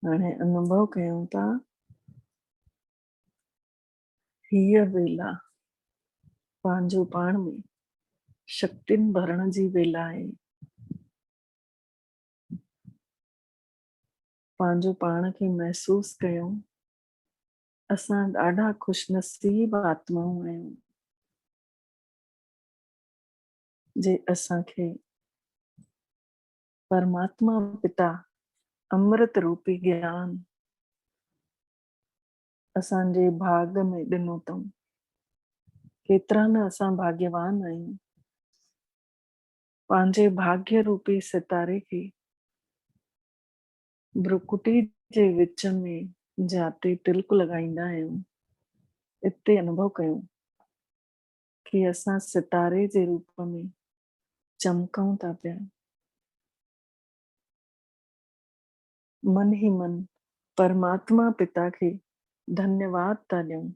हाणे अनुभव कयूं था हीअ वेला पंहिंजो पाण में शक्तियुनि भरण जी वेला आहे। पंहिंजो पाण खे महसूस कयूं असां ॾाढा ख़ुशनसीब आत्माऊं आहियूं जे असांखे परमात्मा पिता अमृत रूपी ज्ञान असांजे भाग में ॾिनो अथऊं। केतिरा न असां भाग्यवान आहियूं। पंहिंजे भाग्य रूपी सितारे खे भ्रुकुटी जे विच में जाते तिलक लॻाईंदा आहियूं, इते अनुभव कयूं कि असां सितारे जे रूप में चमकऊं था पिया। मन ही मन परमात्मा पिता खे धन्यवाद था ॾियूं।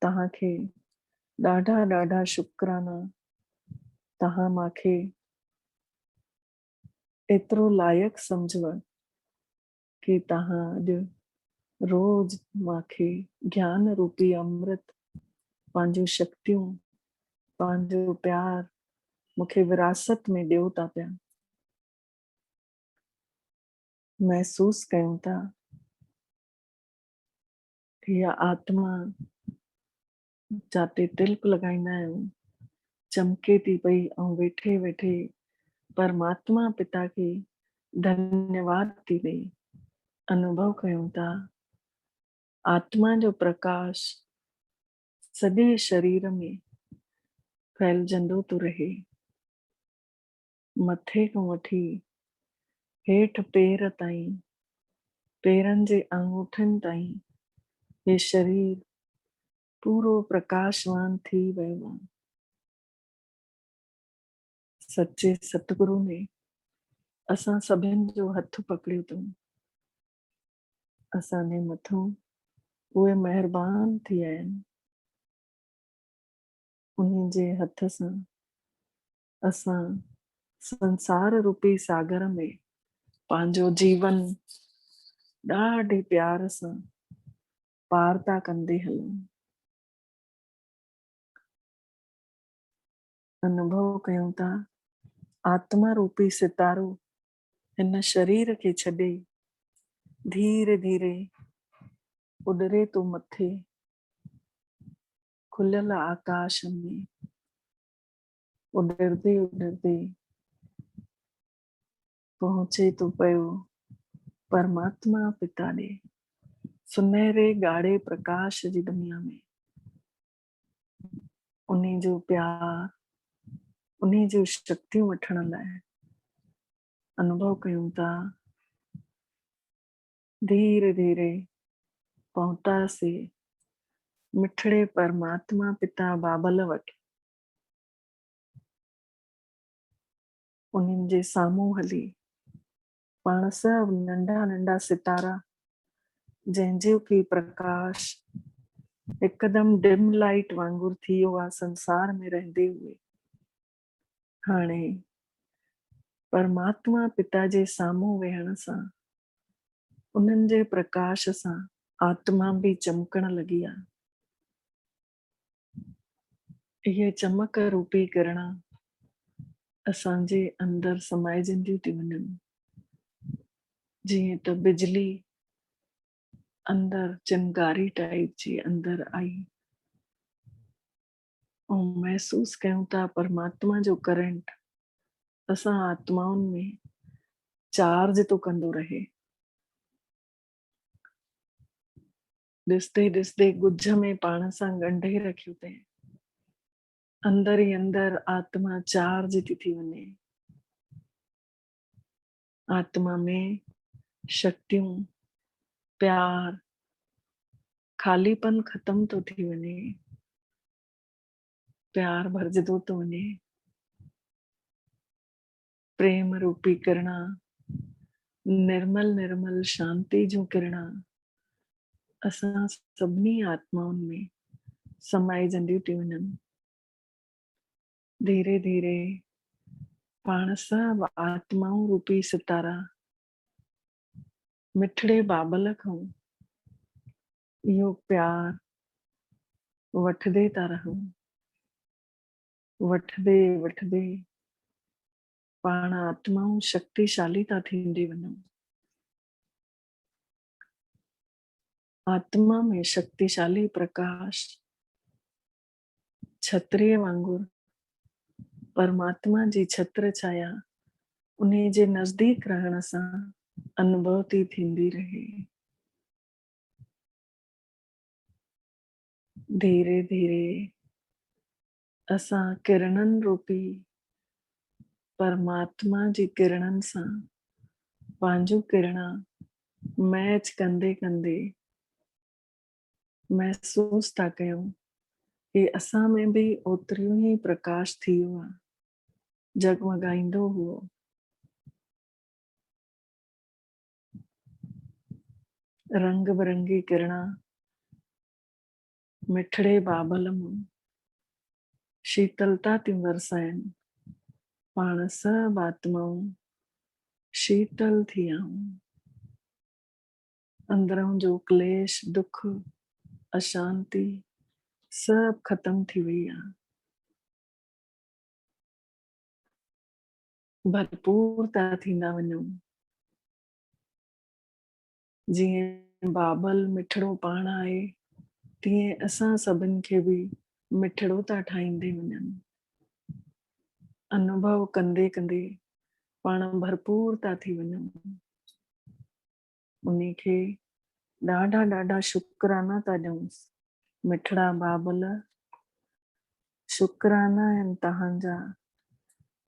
तव्हांखे ॾाढा ॾाढा शुक्राना। तव्हां मांखे एतिरो लाइक़ु सम्झव कि तव्हां अॼु रोज मांखे ज्ञान रूपी अमृत पंहिंजूं शक्तियूं पंहिंजो प्यार मूंखे विरासत में ॾियो था पिया। महसूस कयूं था हीअ आत्मा जाते तिलक लॻाईंदा आहियूं चमके थी पई ऐं वेठे वेठे परमात्मा पिता खे धन्यवाद थी ॾे। अनुभव कयूं था आत्मा जो प्रकाश सॼे शरीर में फैलजंदो थो रहे, मथे खां वठी हेठि पेर ताईं, पेरनि जे आङूठनि ताईं हे शरीर पूरो प्रकाशवान थी वियो आहे। सच्चे सतगुरु ने असां सभिनि जो हथ पकड़ियो अथऊं। असांजे मथां उहे महिरबान थी विया आहिनि। उन्हनि जे हथ सां असां संसार रूपी सागर में पंहिंजो जीवन ॾाढे प्यार सां पार था कंदे हलूं। अनुभव कयूं था आत्मा रूपी सितारो हिन शरीर खे छॾे धीरे धीरे उॾरे तो मथे खुलियल आकाश में उॾरदे उॾरदे पहुचे तो पियो परमात्मा पिता ॾे सुनहरे ॻाढ़े प्रकाश जी दुनिया में। उन्हीं जो प्यार उन्हीं जो शक्तियूं वठण लाइ अनुभव कयूं था धीरे धीरे पहुतासीं मिठड़े परमात्मा पिता बाबल वटि। उन्हनि जे साम्हूं हली पाण सभु नंढा नंढा सितारा जंहिंजो की प्रकाश हिकदमि डिम लाइट वांगुरु थी वियो आहे संसार में रहंदे हुए, हाणे परमात्मा पिता जे साम्हूं वेहण सां उन्हनि जे प्रकाश सां आत्मा भी चमकण लगी आहे। इहे चमक रूपी किरण असांजे अंदर समाइजंदियूं थी वञनि, जीअं त बिजली अंदर चिंगारी टाइप जी अंदर आई ऐं महसूस कयूं था परमात्मा जो करंट असां आत्माउनि में चार्ज तो कंदो रहे। ॾिसते ॾिसते गुझ में पाण सां ॻंढे रखियो अथई, अंदर ही अंदर आत्मा चार्ज थी वञे। आत्मा में शक्तियूं प्यार खालीपन खत्म तो थी वञे, प्यार भरजदो तो वञे। प्रेम रूपी किरणा निर्मल निर्मल शांति जूं किरणा असां सभिनी आत्माउनि में समाइजंदियूं थी वञनि। धीरे धीरे पाण सभु आत्माऊं रूपी सितारा मिठड़े बाबल खां इहो प्यार वठदे था रहूं, वठदे वठदे पाण आत्माऊं शक्तिशाली था थींदी वञूं। आत्मा में शक्तिशाली प्रकाश छत्रीअ वांगुरु परमात्मा जी छत्र छाया उन्हीं जे नज़दीक रहण सां अनुभूति थींदी रहे। धीरे धीरे असां किरणनि रूपी परमात्मा जी किरणनि सां पंहिंजो किरणा मैच कंदे कंदे महसूस था कयूं कि असां में भी ओतिरियूं ही प्रकाश थी वियो आहे, जगमगाईंदो हुओ। रंग बिरंगी किरणा मिठड़े बाबल मां शीतलता थियूं वरसाइनि, पाण सभु आत्माऊं शीतल थी आऊं। अंदरों जो क्लेश, दुख, अशांति सब खत्म थी वई आहे। भरपूर था थींदा वञूं। जीअं बाबल मिठड़ो पाण आहे, तीअं असां सभिनि खे भी मिठड़ो था ठाहींदे वञनि। अनुभव कंदे कंदे पाण भरपूर था थी वञूं। उन्हीं खे ॾाढा ॾाढा शुकराना था ॾियूं। मिठड़ा बाबल शुकराना आहिनि तव्हांजा,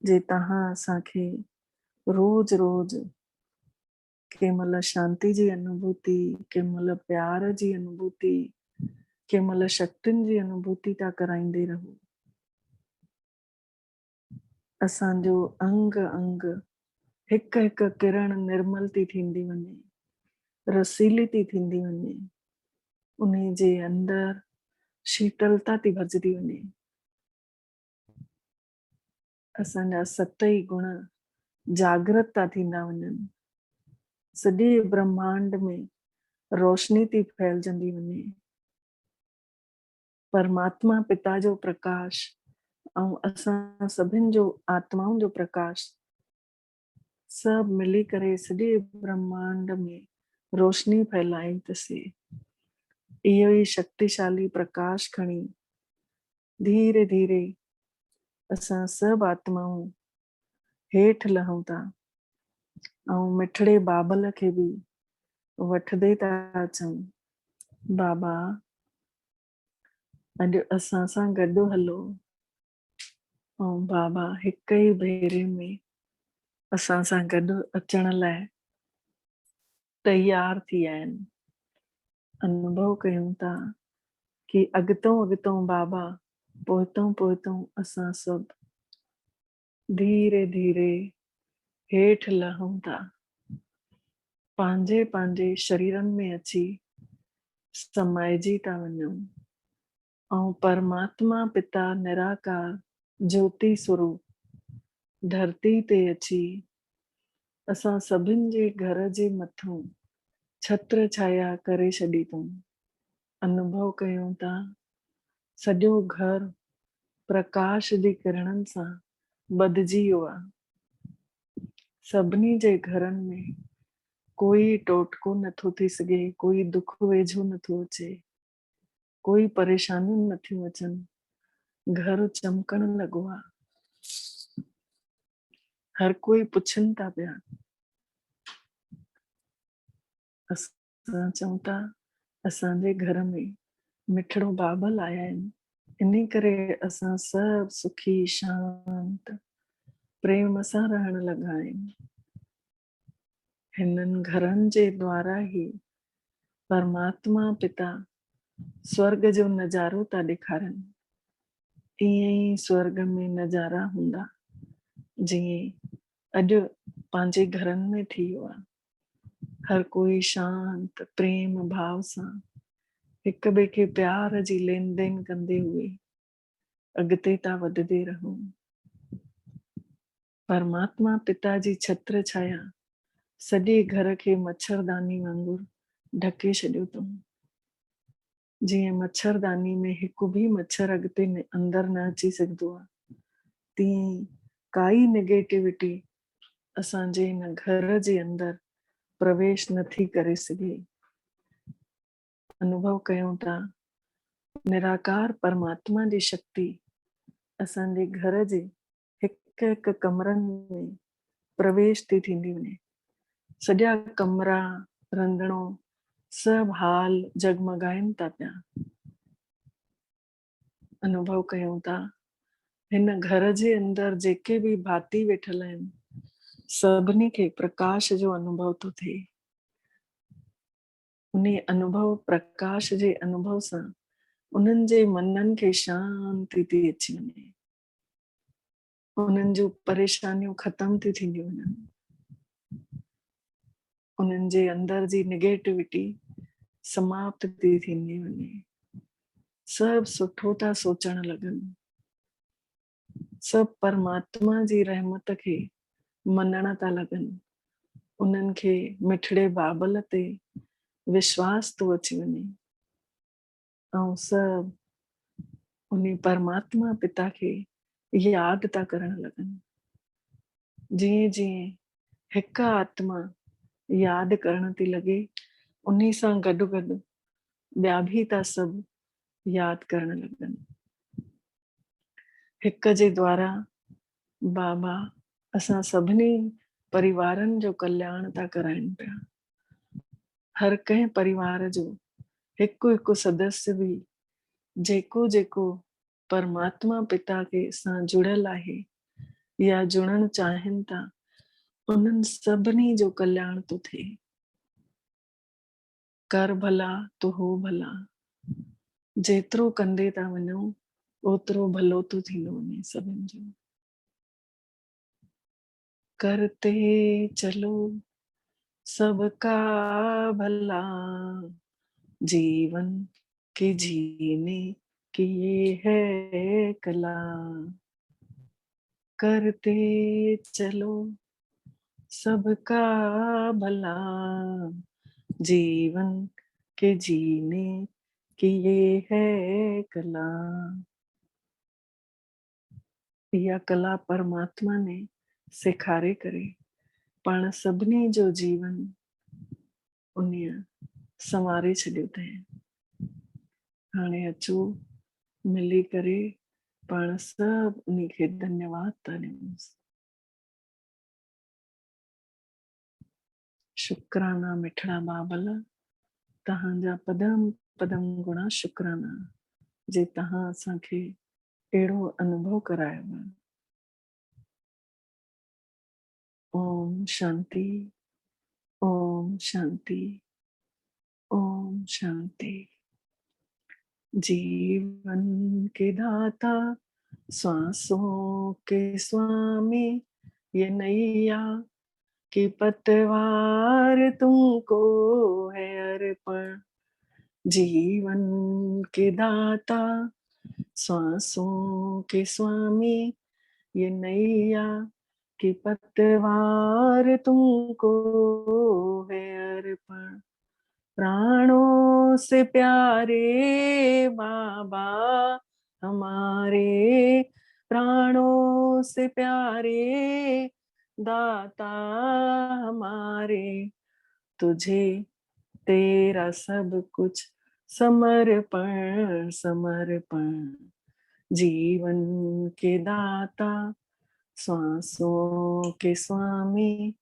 जे तव्हां असांखे रोज रोज कंहिं महिल शांति जी अनुभूति, कंहिं महिल प्यार जी अनुभूति, कंहिं महिल शक्तियुनि जी अनुभूति था कराईंदे रहो। असांजो अंग अंग हिक हिक किरण निर्मल थी थींदी वञे, रसीली थी थींदी वञे। उन्हीं जे अंदर शीतलता थी भरजदी वञे। असांजा सतई गुण जागृत था थींदा वञनि। सॼे ब्रह्मांड में रोशनी थी फैलजंदी वञे। परमात्मा पिता जो प्रकाश ऐं असां सभिनि जो आत्माउनि जो प्रकाश सब मिली करे सॼे ब्रह्मांड में रोशनी फैलाईंदसीं। इहो ई शक्तिशाली प्रकाश खणी धीरे धीरे असां सभु आत्माऊं हेठि लहूं था ऐं मिठड़े बाबल खे भी वठदे था अचूं। बाबा अॼु असां सां गॾु हलो ऐं बाबा हिक ई भेरे में असां सां गॾु अचण लाइ तैयार थी विया आहिनि। अनुभव कयूं था कि अॻितों अॻितों बाबा पोइतों पोइतों असां सभु धीरे धीरे हेठि लहूं था, पंहिंजे पंहिंजे शरीरनि में अची समाइजी था वञूं ऐं परमात्मा पिता निराकार ज्योति स्वरूप धरती ते अची असां सभिनि जे घर जे मथां छत्र छाया करे छॾी अथऊं। अनुभव कयूं था सॼो घर प्रकाश जी किरणनि सां बदिजी वियो आहे। सभिनी जे घरनि में कोई टोटको नथो थी सघे, कोई दुख वेझो नथो अचे, कोई परेशानियूं नथियूं अचनि। घर चमकण लॻो आहे। हर कोई पुछनि था पिया। असां चऊं था असांजे घर में मिठड़ो बाबल आया आहिनि, इन करे असां सभु सुखी शांत प्रेम सां रहण लॻा आहियूं। हिननि घरनि जे द्वारा ही परमात्मा पिता स्वर्ग जो नज़ारो था ॾेखारनि। ईअं ई स्वर्ग में नज़ारा हूंदा जीअं अॼु पंहिंजे घरनि में थी वियो आहे। हर कोई शांत प्रेम भाव सां हिक ॿिए खे प्यार जी लेन देन कंदे हुए अॻिते था वधंदे रहूं। परमात्मा पिता जी छत्र छाया सॼे घर खे मच्छरदानी वांगुरु ढके छॾियो अथऊं। जीअं मच्छरदानी में हिकु बि मच्छर अॻिते अंदर न अची सघंदो आहे, तीअं काई नेगेटिविटी असांजे हिन घर जे अंदर प्रवेश नथी करे सघे। अनुभव कयूं था निराकार परमात्मा जी शक्ति असांजे घर जे हिकु हिकु कमरनि में प्रवेश थी थींदी वञे। सॼा कमरा रंधिणो सभु हाल जगमगाइनि था पिया। अनुभव कयूं था हिन घर जे अंदर जेके बि भाती वेठल आहिनि सभिनी खे प्रकाश जो अनुभव थो थिए। उन अनुभव प्रकाश जे अनुभव सां उन्हनि जे मननि खे शांति थी अची वञे, उन्हनि जूं परेशानियूं ख़तम थी थींदियूं वञनि, उन्हनि जे अंदर जी नेगेटिविटी समाप्त थी थींदी वञे, सभु सुठो था सोचण लॻनि, सभु परमात्मा जी रहमत खे मञण था लॻनि, उन्हनि खे मिठड़े बाबल ते विश्वास थो अची वञे ऐं सभु उन परमात्मा पिता खे यादि था करण लॻनि। जीअं जीअं हिकु आत्मा यादि करण थी लॻे उन्ही सां गॾु गॾु ॿिया बि था सभु यादि करण लॻनि। हिक जे द्वारा बाबा असां सभिनी परिवारनि जो कल्याण था कराइनि पिया। हर कंहिं परिवार जो हिकु हिकु सदस्य बि जेको जेको परमात्मा पिता के सां जुड़ियल आहे या जुड़ण चाहिनि था उन्हनि सभिनी जो कल्याण थो थिए। कर भला तो हो भला, जेतिरो कंदे था वञो ओतिरो भलो थो थींदो वञे सभिनि जो। करते चलो सबका भला, जीवन के जीने की ये है कला। करते चलो सबका भला, जीवन के जीने की ये है कला। यह कला परमात्मा ने सेखारे करे पाण सभिनी जो जीवन उन संवारे छॾियो अथई। हाणे अचो मिली करे पाण सभु उन खे धन्यवाद था ॾियूंसि। शुक्राना मिठड़ा बाबल, तव्हांजा पदम पदम गुणा शुक्राना जे तव्हां असांखे अहिड़ो अनुभव करायो। ओम शांति, ओम शांति, ओम शांति। जीवन के दाता श्वासों के स्वामी, ये नैया कि पतवार तुमको है अर्पण। जीवन के दाता श्वासों के स्वामी, ये नैया कि पतवार तुमको है अर्पण। प्राणों से प्यारे बाबा हमारे, प्राणों से प्यारे दाता हमारे, तुझे तेरा सब कुछ समर्पण समर्पण। जीवन के दाता श्वासों के स्वामी,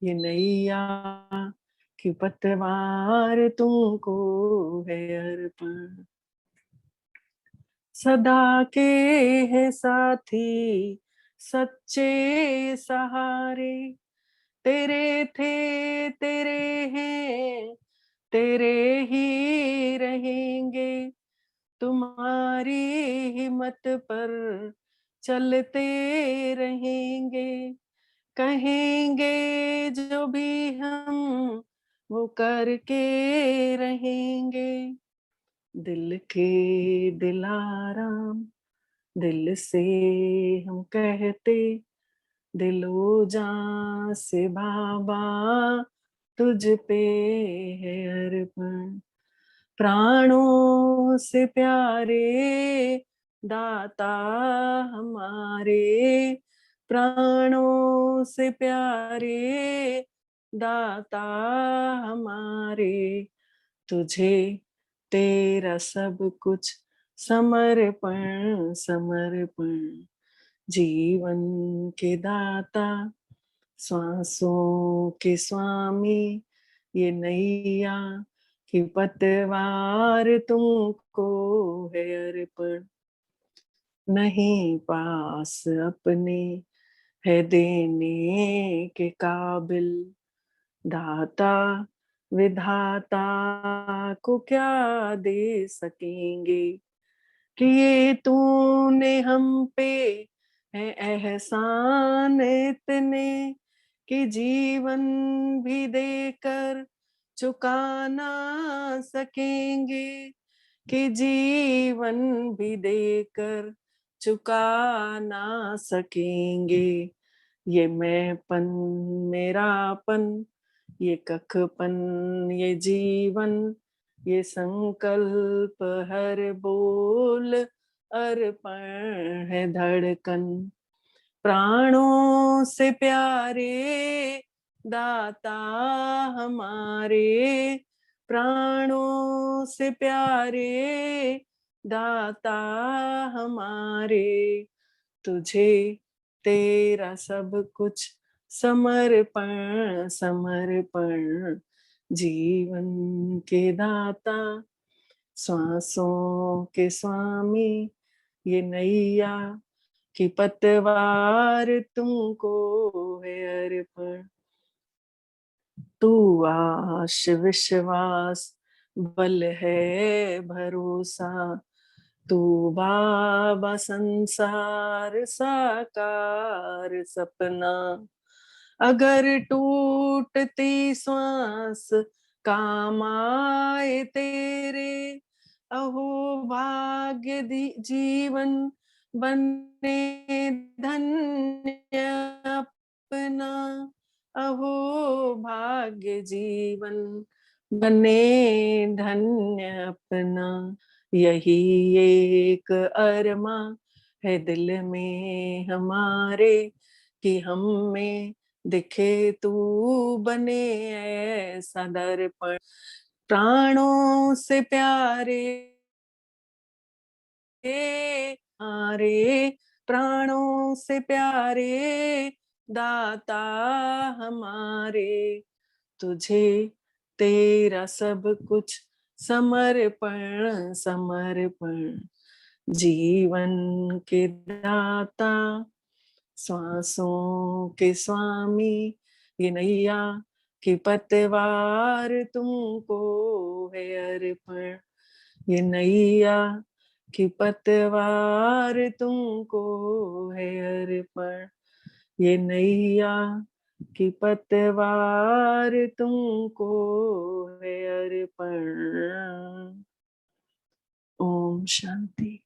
ये नैया कि पतवार तुमको है अर्पण। सदा के है साथी सच्चे सहारे, तेरे थे तेरे हैं तेरे ही रहेंगे। तुम्हारी हिम्मत पर चलते रहेंगे, कहेंगे जो भी हम वो करके रहेंगे। दिल के दिलाराम दिल से हम कहते, दिलो जान से बाबा तुझ पे है अर्पण। प्राणों से प्यारे दाता हमारे, प्राणों से प्यारे दाता हमारे, तुझे तेरा सब कुछ समर्पण समर्पण। जीवन के दाता श्वासों के स्वामी, ये नैया कि पतवार तुमको है अर्पण। नहीं पास अपने है देने के काबिल, दाता विधाता को क्या दे सकेंगे। कि ये तूने हम पे है एहसान इतने, कि जीवन भी देकर चुका ना सकेंगे। कि जीवन भी देकर चुका ना सकेंगे। ये मैंपन मेरापन, ये कखपन ये जीवन, ये संकल्प हर बोल अर्पण है धड़कन। प्राणों से प्यारे दाता हमारे, प्राणों से प्यारे दाता हमारे, तुझे तेरा सब कुछ समर्पण समर्पण। जीवन के दाता श्वासों के स्वामी, ये नैया कि पतवार तुमको है अर्पण। तू आश विश्वास बल है भरोसा, तू बाबा संसार साकार सपना। अगर टूटती श्वास काम आए तेरे, अहो भाग्य जीवन बने धन्य अपना। अहो भाग्य जीवन बने धन्य अपना। यही एक अरमा है दिल में हमारे, कि हम में दिखे तू बने ऐसा दर्पण। प्राणों से प्यारे हमारे, प्राणों से प्यारे दाता हमारे, तुझे तेरा सब कुछ समर्पण समर्पण। जीवन के दाता श्वासों के स्वामी, ये नैया कि पतवार तुमको है अर्पण। ये नैया कि पतवार तुमको है अर्पण। ये नैया कि पतवार तुमको है अर्पण। ओम शांति।